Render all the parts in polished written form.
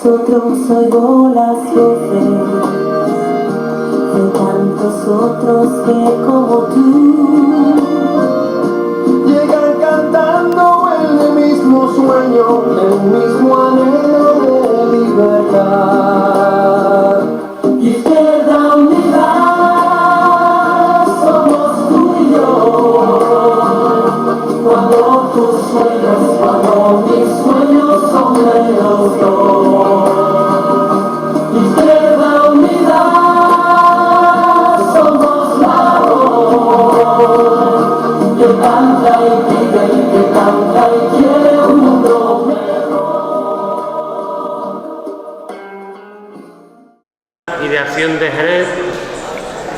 vosotros oigo las voces de tantos otros que como tú llegan cantando el mismo sueño, el mismo anhelo de libertad. Izquierda Unida, somos tú y yo. Cuando tus sueños, cuando mis sueños son de los dos. Izquierda Unida, somos la voz que canta y pide y que canta y quiere un mundo mejor. Ideación de Jerez,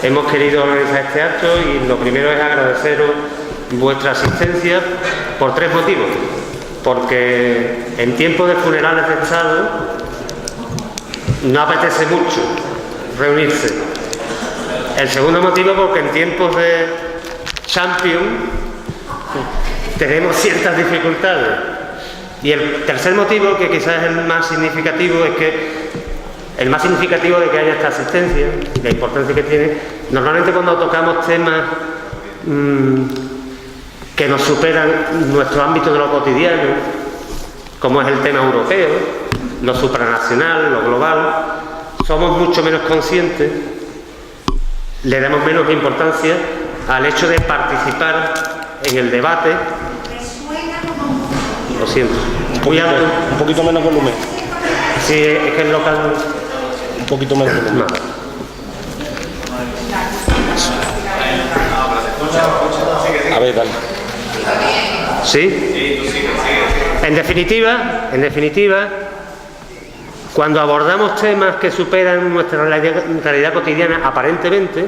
hemos querido organizar este acto y lo primero es agradeceros vuestra asistencia por tres motivos. Porque en tiempos de funerales de Estado no apetece mucho reunirse. El segundo motivo porque en tiempos de Champions tenemos ciertas dificultades. Y el tercer motivo, que quizás es el más significativo, es que el más significativo de que haya esta asistencia, la importancia que tiene, normalmente cuando tocamos temas que nos superan nuestro ámbito de lo cotidiano, como es el tema europeo, lo supranacional, lo global, somos mucho menos conscientes, le damos menos importancia al hecho de participar en el debate. Lo siento. Un poquito menos volumen. Sí, es que el local... Un poquito menos volumen. Nada. A ver, dale. ¿Sí? En definitiva, cuando abordamos temas que superan nuestra realidad cotidiana, aparentemente,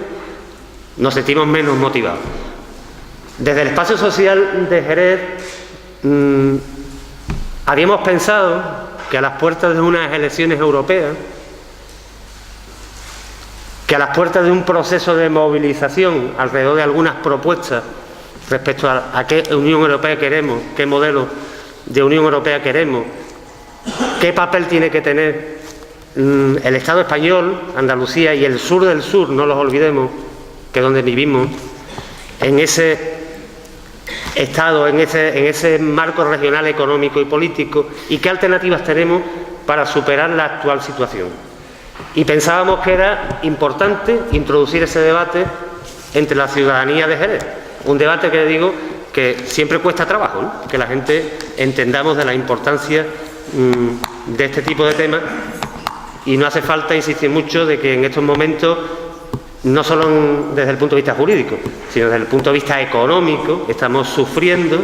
nos sentimos menos motivados. Desde el espacio social de Jerez, habíamos pensado que a las puertas de unas elecciones europeas, que a las puertas de un proceso de movilización alrededor de algunas propuestas respecto a qué Unión Europea queremos, qué modelo de Unión Europea queremos, qué papel tiene que tener el Estado español, Andalucía y el sur del sur, no los olvidemos, que es donde vivimos, en ese Estado, en ese marco regional económico y político, y qué alternativas tenemos para superar la actual situación. Y pensábamos que era importante introducir ese debate entre la ciudadanía de Jerez. Un debate que digo que siempre cuesta trabajo, ¿no? Que la gente entendamos de la importancia de este tipo de temas, y no hace falta insistir mucho de que en estos momentos, no solo desde el punto de vista jurídico, sino desde el punto de vista económico, estamos sufriendo,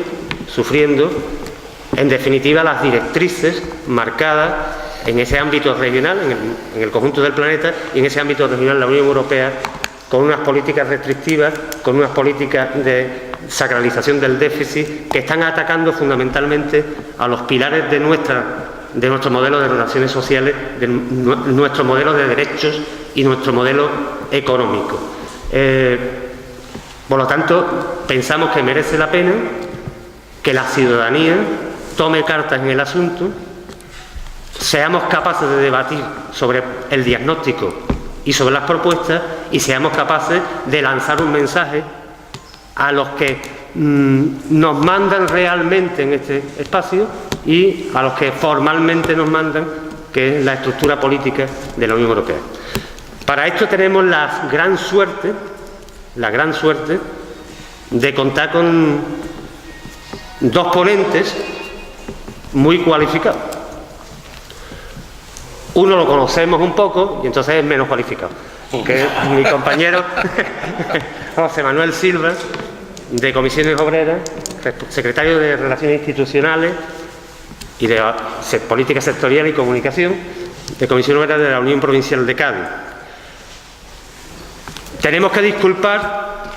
en definitiva, las directrices marcadas en ese ámbito regional, en el conjunto del planeta, y en ese ámbito regional la Unión Europea, con unas políticas restrictivas, con unas políticas de sacralización del déficit que están atacando fundamentalmente a los pilares de nuestro modelo de relaciones sociales, de nuestro modelo de derechos y nuestro modelo económico. Por lo tanto, pensamos que merece la pena que la ciudadanía tome cartas en el asunto, seamos capaces de debatir sobre el diagnóstico y sobre las propuestas, y seamos capaces de lanzar un mensaje a los que nos mandan realmente en este espacio y a los que formalmente nos mandan, que es la estructura política de la Unión Europea. Para esto tenemos la gran suerte de contar con dos ponentes muy cualificados. Uno lo conocemos un poco y entonces es menos cualificado, que es mi compañero José Manuel Silva, de Comisiones Obreras, secretario de Relaciones Institucionales y de Política Sectorial y Comunicación de Comisión Obrera de la Unión Provincial de Cádiz. Tenemos que disculpar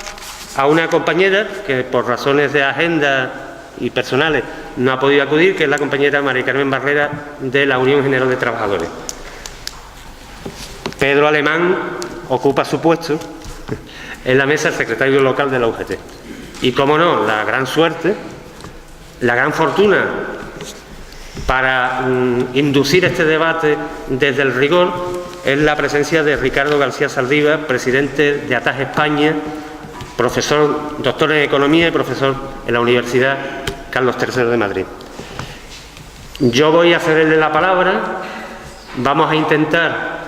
a una compañera que por razones de agenda y personales no ha podido acudir, que es la compañera María Carmen Barrera de la Unión General de Trabajadores. Pedro Alemán ocupa su puesto en la mesa, el secretario local de la UGT. Y, como no, la gran suerte, la gran fortuna para inducir este debate desde el rigor es la presencia de Ricardo García Saldívar, presidente de ATAG España, profesor, doctor en Economía y profesor en la Universidad Carlos III de Madrid. Yo voy a cederle la palabra. Vamos a intentar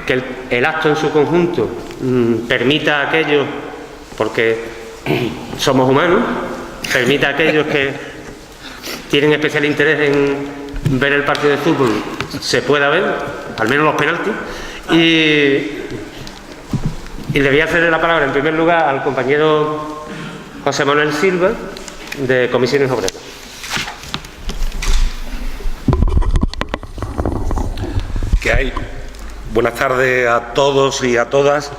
que el acto en su conjunto permita a aquellos, porque somos humanos, permita a aquellos que tienen especial interés en ver el partido de fútbol, se pueda ver, al menos los penaltis. Y le voy a ceder la palabra en primer lugar al compañero José Manuel Silva, de Comisiones Obreras. ¿Qué hay? Buenas tardes a todos y a todas.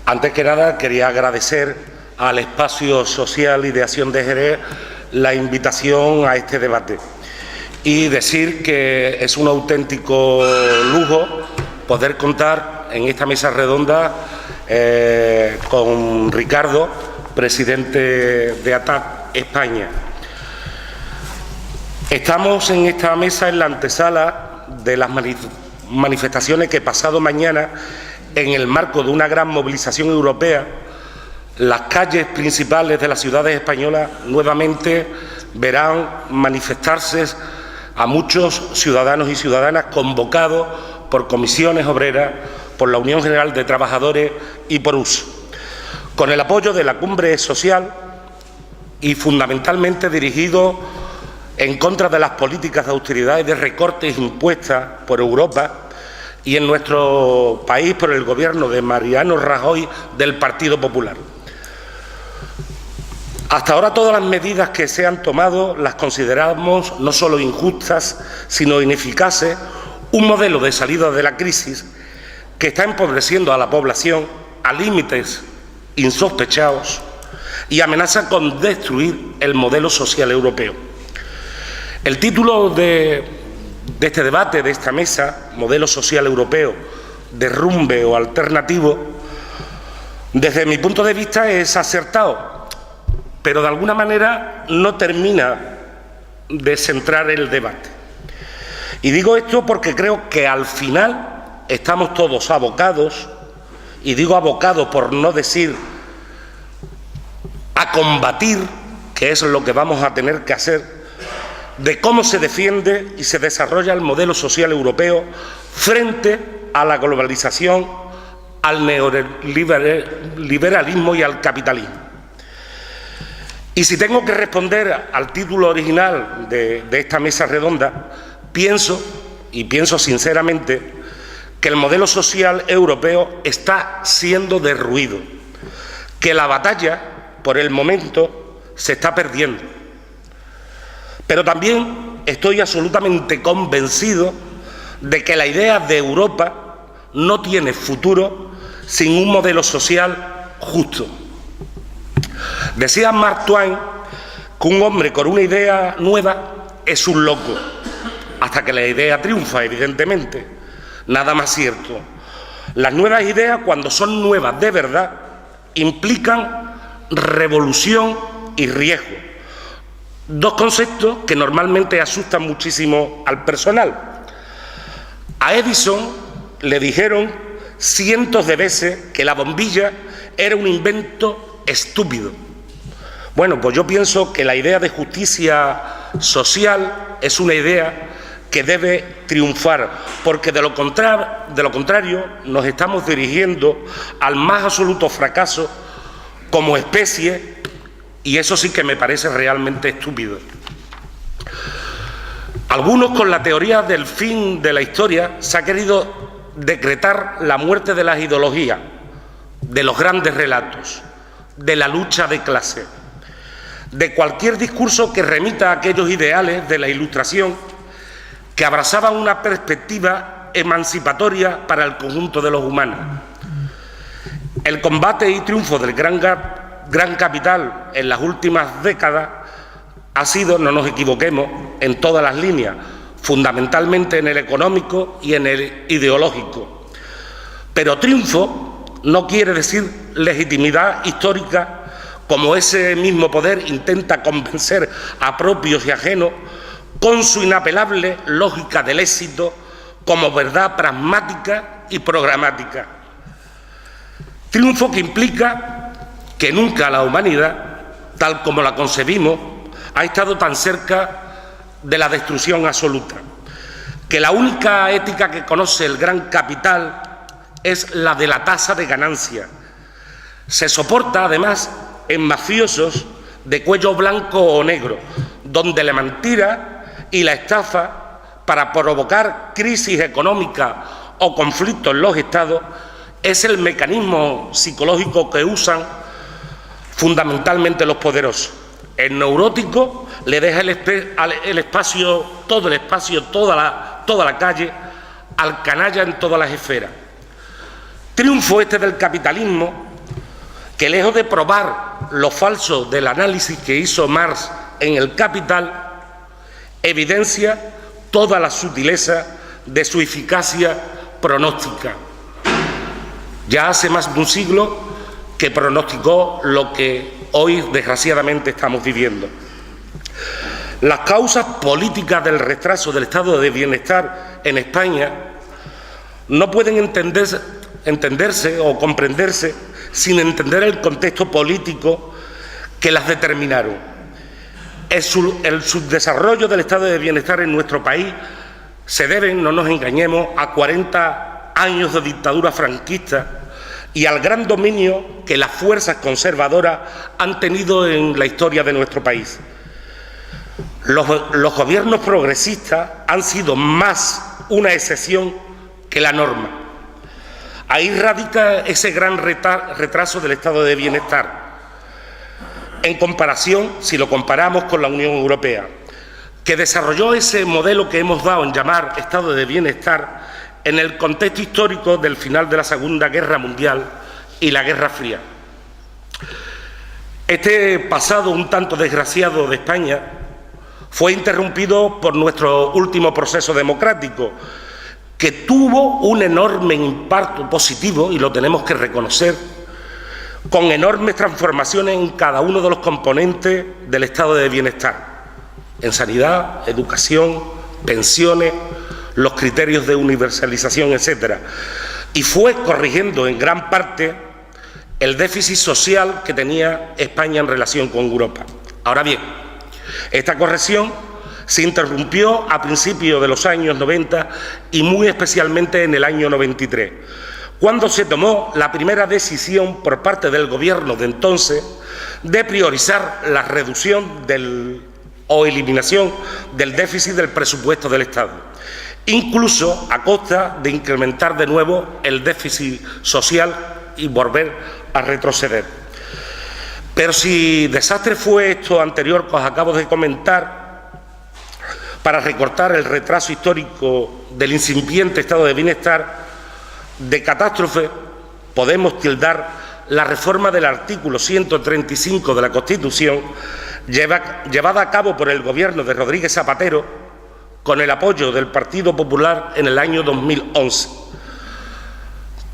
Antes que nada, quería agradecer al Espacio Social y de Acción de Jerez la invitación a este debate y decir que es un auténtico lujo poder contar en esta mesa redonda con Ricardo, presidente de ATAG España. Estamos en esta mesa en la antesala de las manifestaciones que pasado mañana, en el marco de una gran movilización europea, las calles principales de las ciudades españolas nuevamente verán manifestarse a muchos ciudadanos y ciudadanas convocados por comisiones obreras, por la Unión General de Trabajadores y por US, con el apoyo de la cumbre social y fundamentalmente dirigido en contra de las políticas de austeridad y de recortes impuestas por Europa y en nuestro país por el gobierno de Mariano Rajoy del Partido Popular. Hasta ahora todas las medidas que se han tomado las consideramos no solo injustas, sino ineficaces, un modelo de salida de la crisis que está empobreciendo a la población a límites insospechados y amenaza con destruir el modelo social europeo. El título de este debate, de esta mesa, Modelo Social Europeo, derrumbe o alternativo, desde mi punto de vista es acertado, pero de alguna manera no termina de centrar el debate. Y digo esto porque creo que al final estamos todos abocados, y digo abocados por no decir a combatir, que es lo que vamos a tener que hacer, de cómo se defiende y se desarrolla el modelo social europeo frente a la globalización, al neoliberalismo y al capitalismo. Y si tengo que responder al título original de esta mesa redonda, pienso sinceramente que el modelo social europeo está siendo derruido, que la batalla, por el momento, se está perdiendo. Pero también estoy absolutamente convencido de que la idea de Europa no tiene futuro sin un modelo social justo. Decía Mark Twain que un hombre con una idea nueva es un loco, hasta que la idea triunfa, evidentemente. Nada más cierto. Las nuevas ideas, cuando son nuevas de verdad, implican revolución y riesgo. Dos conceptos que normalmente asustan muchísimo al personal. A Edison le dijeron cientos de veces que la bombilla era un invento estúpido. Bueno, pues yo pienso que la idea de justicia social es una idea que debe triunfar, porque de lo contrario nos estamos dirigiendo al más absoluto fracaso como especie, y eso sí que me parece realmente estúpido. Algunos, con la teoría del fin de la historia, se ha querido decretar la muerte de las ideologías, de los grandes relatos, de la lucha de clase, de cualquier discurso que remita a aquellos ideales de la Ilustración que abrazaban una perspectiva emancipatoria para el conjunto de los humanos. El combate y triunfo del gran capital en las últimas décadas ha sido, no nos equivoquemos, en todas las líneas, fundamentalmente en el económico y en el ideológico. Pero triunfo no quiere decir legitimidad histórica, como ese mismo poder intenta convencer a propios y ajenos con su inapelable lógica del éxito como verdad pragmática y programática. Triunfo que implica que nunca la humanidad, tal como la concebimos, ha estado tan cerca de la destrucción absoluta, que la única ética que conoce el gran capital es la de la tasa de ganancia. Se soporta, además, en mafiosos de cuello blanco o negro, donde la mentira y la estafa, para provocar crisis económica o conflictos en los estados, es el mecanismo psicológico que usan fundamentalmente los poderosos. El neurótico le deja el espacio, toda la calle, al canalla en todas las esferas. Triunfo este del capitalismo, que lejos de probar lo falso del análisis que hizo Marx en El Capital, evidencia toda la sutileza de su eficacia pronóstica. Ya hace más de un siglo que pronosticó lo que hoy, desgraciadamente, estamos viviendo. Las causas políticas del retraso del estado de bienestar en España no pueden entenderse o comprenderse sin entender el contexto político que las determinaron. El subdesarrollo del estado de bienestar en nuestro país se debe, no nos engañemos, a 40 años de dictadura franquista y al gran dominio que las fuerzas conservadoras han tenido en la historia de nuestro país. Los gobiernos progresistas han sido más una excepción que la norma. Ahí radica ese gran retraso del estado de bienestar, en comparación, si lo comparamos con la Unión Europea, que desarrolló ese modelo que hemos dado en llamar estado de bienestar en el contexto histórico del final de la Segunda Guerra Mundial y la Guerra Fría. Este pasado un tanto desgraciado de España fue interrumpido por nuestro último proceso democrático, que tuvo un enorme impacto positivo, y lo tenemos que reconocer, con enormes transformaciones en cada uno de los componentes del estado de bienestar, en sanidad, educación, pensiones, los criterios de universalización, etcétera, y fue corrigiendo en gran parte el déficit social que tenía España en relación con Europa. Ahora bien, esta corrección se interrumpió a principios de los años 90 y muy especialmente en el año 93, cuando se tomó la primera decisión por parte del gobierno de entonces de priorizar la reducción o eliminación del déficit del presupuesto del Estado, incluso a costa de incrementar de nuevo el déficit social y volver a retroceder. Pero si desastre fue esto anterior que os acabo de comentar, para recortar el retraso histórico del incipiente estado de bienestar, de catástrofe podemos tildar la reforma del artículo 135 de la Constitución, llevada a cabo por el gobierno de Rodríguez Zapatero, con el apoyo del Partido Popular en el año 2011.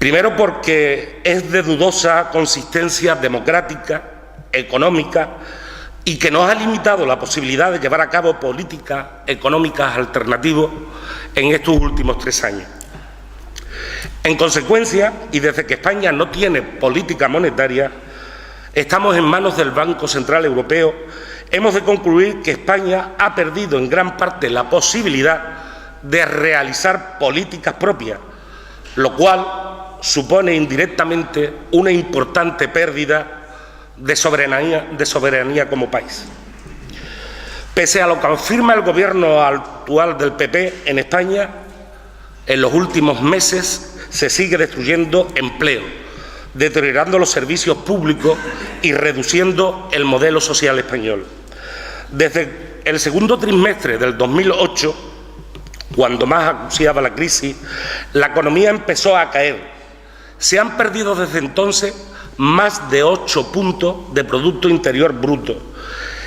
Primero, porque es de dudosa consistencia democrática, económica, y que nos ha limitado la posibilidad de llevar a cabo políticas económicas alternativas en estos últimos 3 años. En consecuencia, y desde que España no tiene política monetaria, estamos en manos del Banco Central Europeo, hemos de concluir que España ha perdido en gran parte la posibilidad de realizar políticas propias, lo cual supone indirectamente una importante pérdida de soberanía como país. Pese a lo que afirma el gobierno actual del PP en España, en los últimos meses se sigue destruyendo empleo, deteriorando los servicios públicos y reduciendo el modelo social español. Desde el segundo trimestre del 2008, cuando más acuciaba la crisis, la economía empezó a caer. Se han perdido desde entonces más de 8 puntos de Producto Interior Bruto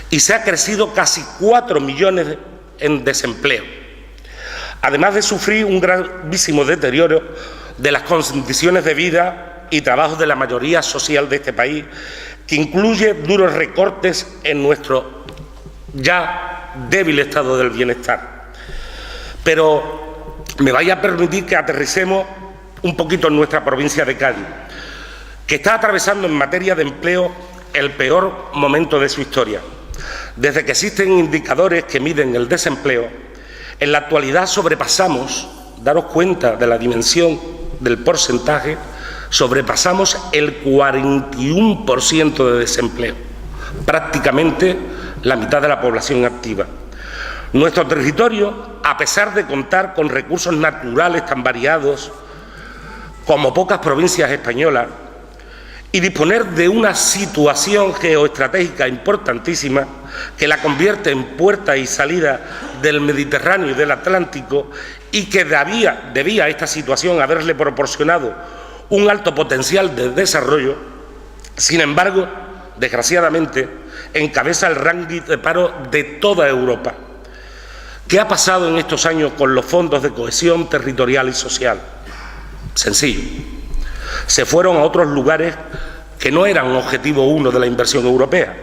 y se ha crecido casi 4 millones en desempleo, además de sufrir un gravísimo deterioro de las condiciones de vida y trabajo de la mayoría social de este país, que incluye duros recortes en nuestros ya débil estado del bienestar. Pero me vaya a permitir que aterricemos un poquito en nuestra provincia de Cádiz, que está atravesando en materia de empleo el peor momento de su historia. Desde que existen indicadores que miden el desempleo, en la actualidad sobrepasamos, daros cuenta de la dimensión del porcentaje, sobrepasamos el 41% de desempleo, prácticamente la mitad de la población activa. Nuestro territorio, a pesar de contar con recursos naturales tan variados como pocas provincias españolas y disponer de una situación geoestratégica importantísima que la convierte en puerta y salida del Mediterráneo y del Atlántico, y que debía esta situación haberle proporcionado un alto potencial de desarrollo, sin embargo, desgraciadamente, encabeza el ranking de paro de toda Europa. ¿Qué ha pasado en estos años con los fondos de cohesión territorial y social? Sencillo. Se fueron a otros lugares que no eran objetivo uno de la inversión europea,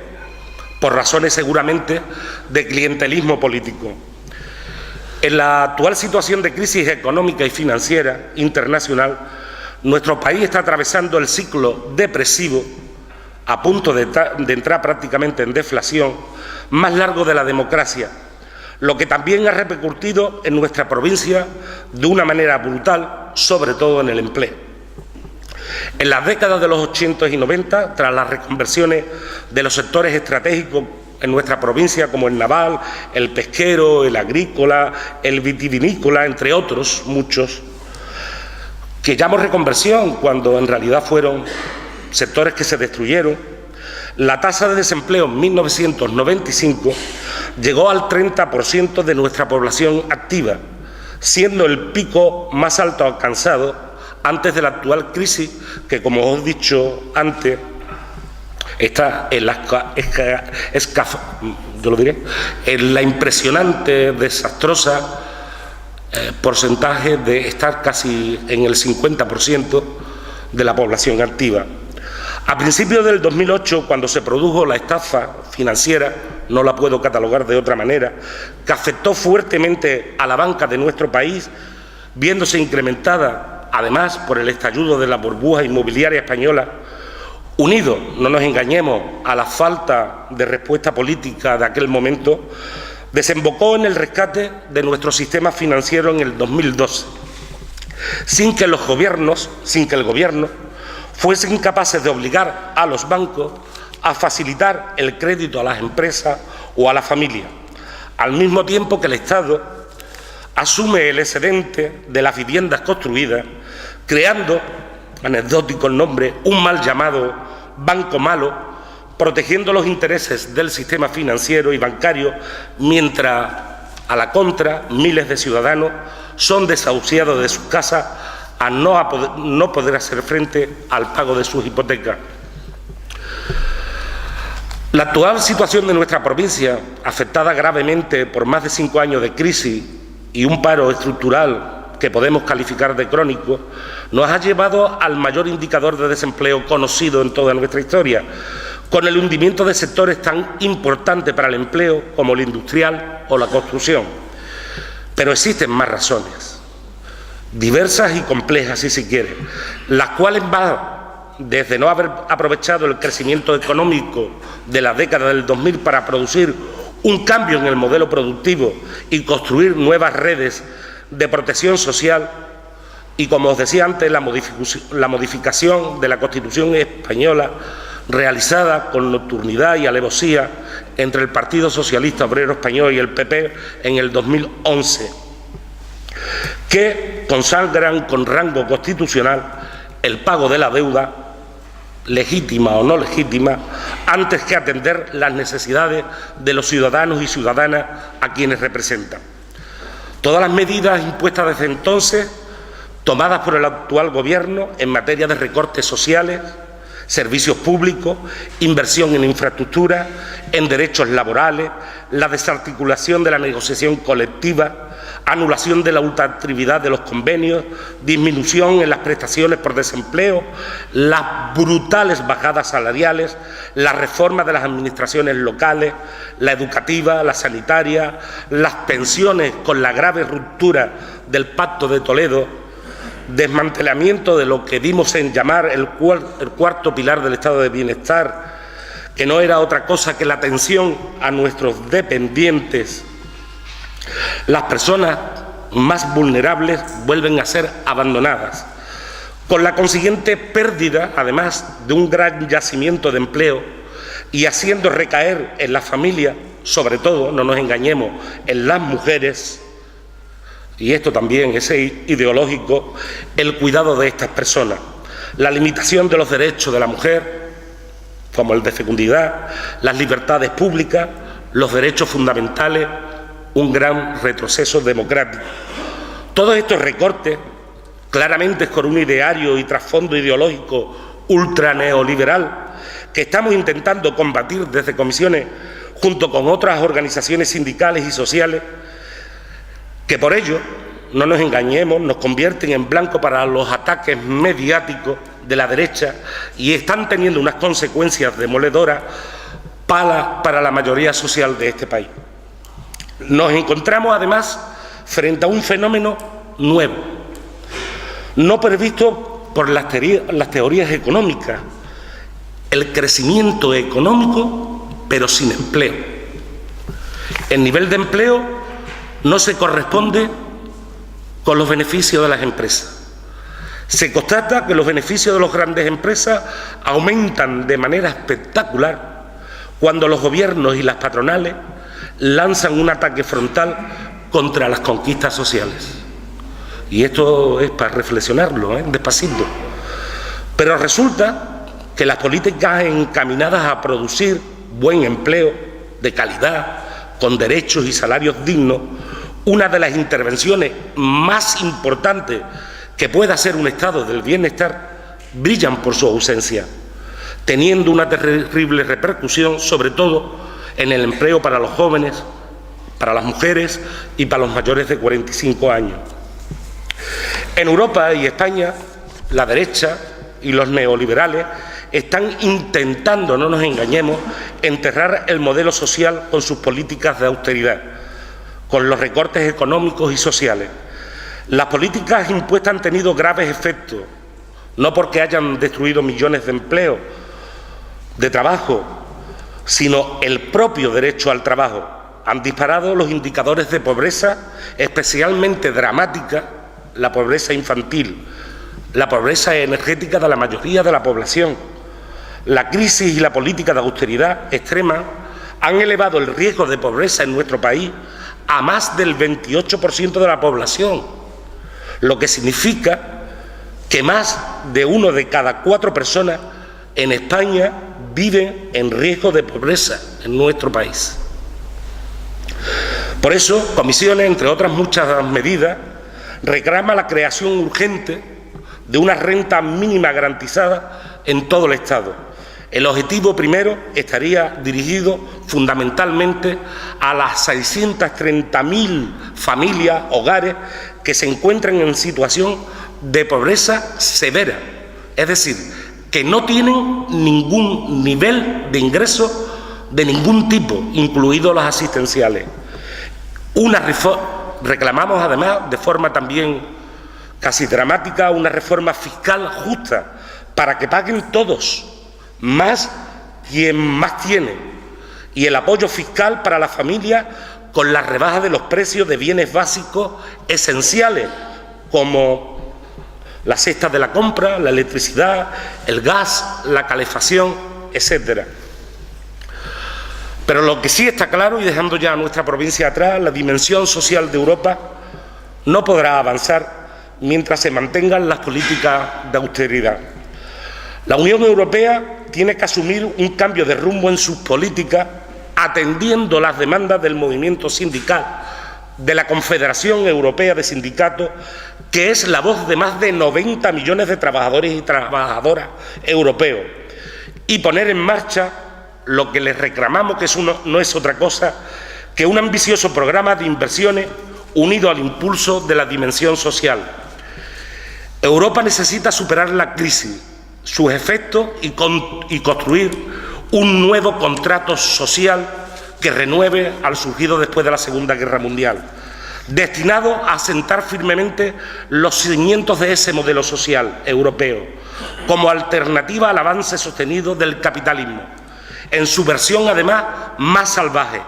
por razones seguramente de clientelismo político. En la actual situación de crisis económica y financiera internacional, nuestro país está atravesando el ciclo depresivo, a punto de entrar prácticamente en deflación, más largo de la democracia, lo que también ha repercutido en nuestra provincia de una manera brutal, sobre todo en el empleo. En las décadas de los 80 y 90, tras las reconversiones de los sectores estratégicos en nuestra provincia, como el naval, el pesquero, el agrícola, el vitivinícola, entre otros muchos, que llamo reconversión cuando en realidad fueron sectores que se destruyeron, la tasa de desempleo en 1995 llegó al 30% de nuestra población activa, siendo el pico más alto alcanzado antes de la actual crisis, que, como os he dicho antes, está en la impresionante, desastrosa porcentaje de estar casi en el 50% de la población activa. A principios del 2008, cuando se produjo la estafa financiera, no la puedo catalogar de otra manera, que afectó fuertemente a la banca de nuestro país, viéndose incrementada, además, por el estallido de la burbuja inmobiliaria española, unido, no nos engañemos, a la falta de respuesta política de aquel momento, desembocó en el rescate de nuestro sistema financiero en el 2012, sin que el gobierno fuesen capaces de obligar a los bancos a facilitar el crédito a las empresas o a la familia, al mismo tiempo que el Estado asume el excedente de las viviendas construidas, creando, anecdótico el nombre, un mal llamado Banco Malo, protegiendo los intereses del sistema financiero y bancario, mientras, a la contra, miles de ciudadanos son desahuciados de sus casas a no poder hacer frente al pago de sus hipotecas. La actual situación de nuestra provincia, afectada gravemente por más de 5 años de crisis y un paro estructural que podemos calificar de crónico, nos ha llevado al mayor indicador de desempleo conocido en toda nuestra historia, con el hundimiento de sectores tan importantes para el empleo como el industrial o la construcción. Pero existen más razones, diversas y complejas, si se quiere, las cuales van desde no haber aprovechado el crecimiento económico de la década del 2000 para producir un cambio en el modelo productivo y construir nuevas redes de protección social, y, como os decía antes, la modificación de la Constitución española realizada con nocturnidad y alevosía entre el Partido Socialista Obrero Español y el PP en el 2011, que consagran con rango constitucional el pago de la deuda, legítima o no legítima, antes que atender las necesidades de los ciudadanos y ciudadanas a quienes representan. Todas las medidas impuestas desde entonces, tomadas por el actual Gobierno en materia de recortes sociales, servicios públicos, inversión en infraestructura, en derechos laborales, la desarticulación de la negociación colectiva, anulación de la ultraactividad de los convenios, disminución en las prestaciones por desempleo, las brutales bajadas salariales, la reforma de las administraciones locales, la educativa, la sanitaria, las pensiones con la grave ruptura del Pacto de Toledo, desmantelamiento de lo que dimos en llamar el cuarto pilar del estado de bienestar, que no era otra cosa que la atención a nuestros dependientes. Las personas más vulnerables vuelven a ser abandonadas, con la consiguiente pérdida, además de un gran yacimiento de empleo, y haciendo recaer en la familia, sobre todo, no nos engañemos, en las mujeres, y esto también es ideológico, el cuidado de estas personas, la limitación de los derechos de la mujer, como el de fecundidad, las libertades públicas, los derechos fundamentales, un gran retroceso democrático. Todos estos recortes, claramente con un ideario y trasfondo ideológico ultraneoliberal, que estamos intentando combatir desde comisiones junto con otras organizaciones sindicales y sociales, que por ello, no nos engañemos, nos convierten en blanco para los ataques mediáticos de la derecha y están teniendo unas consecuencias demoledoras para la mayoría social de este país. Nos encontramos además frente a un fenómeno nuevo, no previsto por las teorías económicas, el crecimiento económico pero sin empleo. El nivel de empleo no se corresponde con los beneficios de las empresas. Se constata que los beneficios de las grandes empresas aumentan de manera espectacular cuando los gobiernos y las patronales lanzan un ataque frontal contra las conquistas sociales. Y esto es para reflexionarlo, despacito. Pero resulta que las políticas encaminadas a producir buen empleo de calidad, con derechos y salarios dignos, una de las intervenciones más importantes que pueda hacer un estado del bienestar, brillan por su ausencia, teniendo una terrible repercusión, sobre todo en el empleo para los jóvenes, para las mujeres y para los mayores de 45 años. En Europa y España, la derecha y los neoliberales están intentando, no nos engañemos, enterrar el modelo social con sus políticas de austeridad, con los recortes económicos y sociales. Las políticas impuestas han tenido graves efectos, no porque hayan destruido millones de empleos, de trabajo, sino el propio derecho al trabajo. Han disparado los indicadores de pobreza, especialmente dramática, la pobreza infantil, la pobreza energética de la mayoría de la población. La crisis y la política de austeridad extrema han elevado el riesgo de pobreza en nuestro país a más del 28% de la población, lo que significa que más de 1 de cada 4 personas en España viven en riesgo de pobreza en nuestro país. Por eso, Comisiones, entre otras muchas medidas, reclama la creación urgente de una renta mínima garantizada en todo el Estado. El objetivo primero estaría dirigido fundamentalmente a las 630.000 familias, hogares, que se encuentran en situación de pobreza severa, es decir, que no tienen ningún nivel de ingreso de ningún tipo, incluidos los asistenciales. Reclamamos además, de forma también casi dramática, una reforma fiscal justa para que paguen todos, más quien más tiene, y el apoyo fiscal para la familia con la rebaja de los precios de bienes básicos esenciales, como las cestas de la compra, la electricidad, el gas, la calefacción, etcétera. Pero lo que sí está claro, y dejando ya a nuestra provincia atrás, la dimensión social de Europa no podrá avanzar mientras se mantengan las políticas de austeridad. La Unión Europea tiene que asumir un cambio de rumbo en sus políticas, atendiendo las demandas del movimiento sindical, de la Confederación Europea de Sindicatos, que es la voz de más de 90 millones de trabajadores y trabajadoras europeos, y poner en marcha lo que les reclamamos, que no es otra cosa que un ambicioso programa de inversiones, unido al impulso de la dimensión social. Europa necesita superar la crisis, sus efectos y construir un nuevo contrato social que renueve al surgido después de la Segunda Guerra Mundial, destinado a asentar firmemente los cimientos de ese modelo social europeo, como alternativa al avance sostenido del capitalismo, en su versión además más salvaje,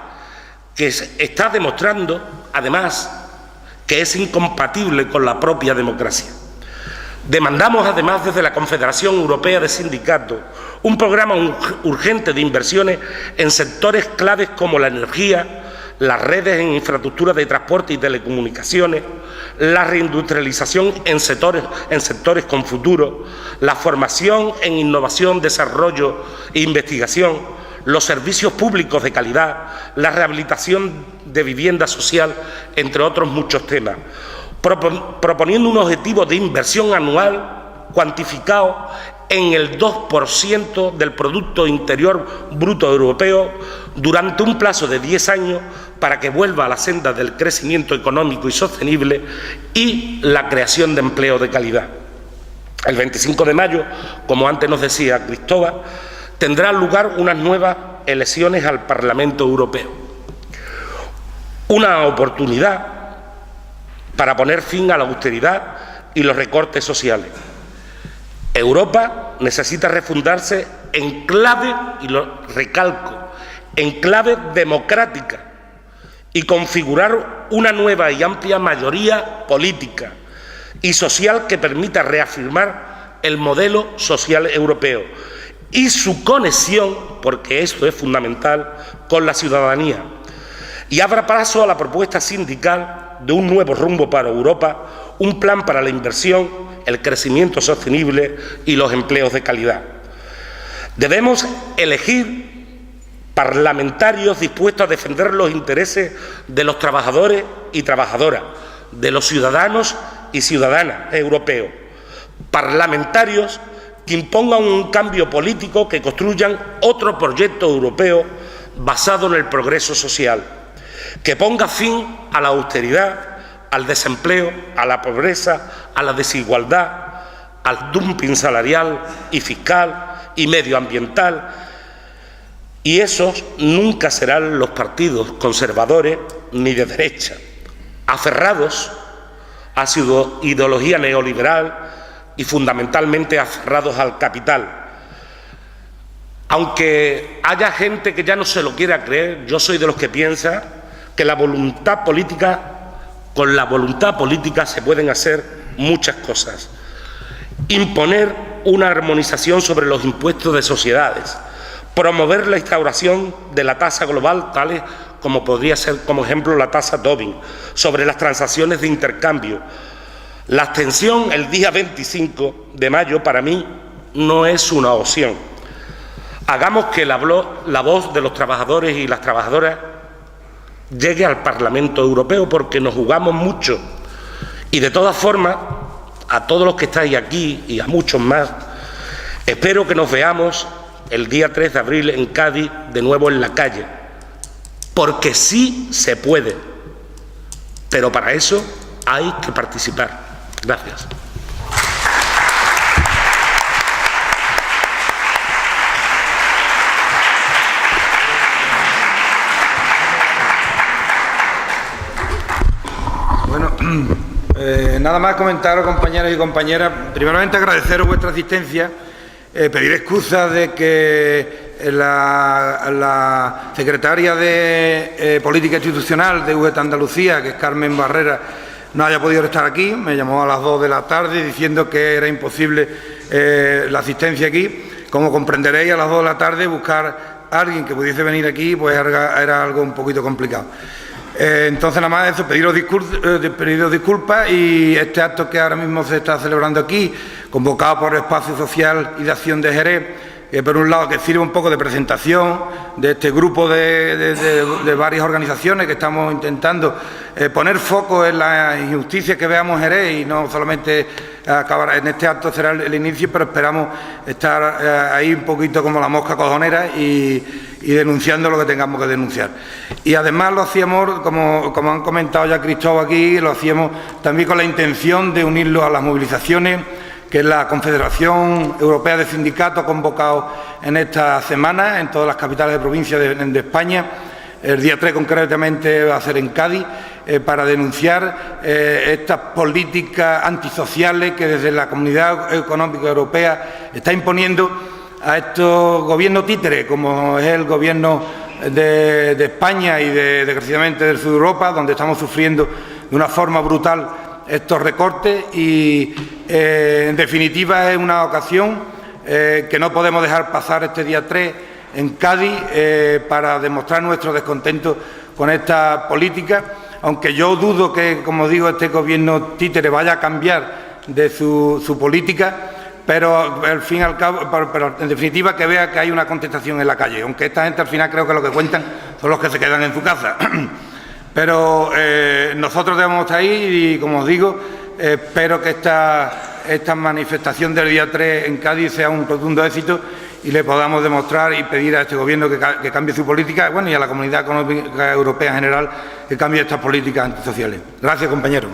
que está demostrando además que es incompatible con la propia democracia. Demandamos además desde la Confederación Europea de Sindicatos un programa urgente de inversiones en sectores claves como la energía, las redes en infraestructuras de transporte y telecomunicaciones, la reindustrialización en sectores con futuro, la formación en innovación, desarrollo e investigación, los servicios públicos de calidad, la rehabilitación de vivienda social, entre otros muchos temas, proponiendo un objetivo de inversión anual cuantificado en el 2% del Producto Interior Bruto Europeo durante un plazo de 10 años para que vuelva a la senda del crecimiento económico y sostenible y la creación de empleo de calidad. El 25 de mayo, como antes nos decía Cristóbal, tendrán lugar unas nuevas elecciones al Parlamento Europeo. Una oportunidad para poner fin a la austeridad y los recortes sociales. Europa necesita refundarse en clave, y lo recalco, en clave democrática y configurar una nueva y amplia mayoría política y social que permita reafirmar el modelo social europeo y su conexión, porque esto es fundamental, con la ciudadanía, y abra paso a la propuesta sindical de un nuevo rumbo para Europa, un plan para la inversión, el crecimiento sostenible y los empleos de calidad. Debemos elegir parlamentarios dispuestos a defender los intereses de los trabajadores y trabajadoras, de los ciudadanos y ciudadanas europeos, parlamentarios que impongan un cambio político, que construyan otro proyecto europeo basado en el progreso social, que ponga fin a la austeridad, al desempleo, a la pobreza, a la desigualdad, al dumping salarial y fiscal y medioambiental. Y esos nunca serán los partidos conservadores ni de derecha, aferrados a su ideología neoliberal y fundamentalmente aferrados al capital. Aunque haya gente que ya no se lo quiera creer, yo soy de los que piensa que con la voluntad política se pueden hacer muchas cosas. Imponer una armonización sobre los impuestos de sociedades, promover la instauración de la tasa global, tales como podría ser, como ejemplo, la tasa Tobin, sobre las transacciones de intercambio. La abstención el día 25 de mayo para mí no es una opción. Hagamos que la voz de los trabajadores y las trabajadoras llegue al Parlamento Europeo, porque nos jugamos mucho. Y de todas formas, a todos los que estáis aquí y a muchos más, espero que nos veamos el día 3 de abril en Cádiz de nuevo en la calle, porque sí se puede, pero para eso hay que participar. Gracias. Bueno, nada más comentaros, compañeros y compañeras. Primeramente, agradeceros vuestra asistencia, pedir excusas de que la secretaria de Política Institucional de UGT Andalucía, que es Carmen Barrera, no haya podido estar aquí. Me llamó a las 2 de la tarde diciendo que era imposible la asistencia aquí. Como comprenderéis, a las 2 de la tarde buscar a alguien que pudiese venir aquí pues era algo un poquito complicado. Entonces, nada más eso, pediros disculpas, y este acto que ahora mismo se está celebrando aquí, convocado por el Espacio Social y de Acción de Jerez, que por un lado que sirve un poco de presentación de este grupo de varias organizaciones que estamos intentando poner foco en las injusticias que veamos en Jerez y no solamente acabar en este acto será el inicio, pero esperamos estar ahí un poquito como la mosca cojonera y denunciando lo que tengamos que denunciar. Y además lo hacíamos, como han comentado ya Cristóbal aquí, lo hacíamos también con la intención de unirlo a las movilizaciones que la Confederación Europea de Sindicatos ha convocado en esta semana en todas las capitales de provincia de España. El día 3 concretamente va a ser en Cádiz, para denunciar estas políticas antisociales que desde la Comunidad Económica Europea está imponiendo a estos gobiernos títeres, como es el gobierno de España y desgraciadamente del sur de Europa, donde estamos sufriendo de una forma brutal estos recortes y, en definitiva, es una ocasión que no podemos dejar pasar este día 3 en Cádiz para demostrar nuestro descontento con esta política, aunque yo dudo que, como digo, este gobierno títere vaya a cambiar de su política, pero al fin y al cabo, pero en definitiva que vea que hay una contestación en la calle, aunque esta gente al final creo que lo que cuentan son los que se quedan en su casa. Pero nosotros debemos estar ahí y, como os digo, espero que esta manifestación del día 3 en Cádiz sea un rotundo éxito y le podamos demostrar y pedir a este gobierno que cambie su política, bueno, y a la Comunidad Económica Europea en general que cambie estas políticas antisociales. Gracias, compañeros.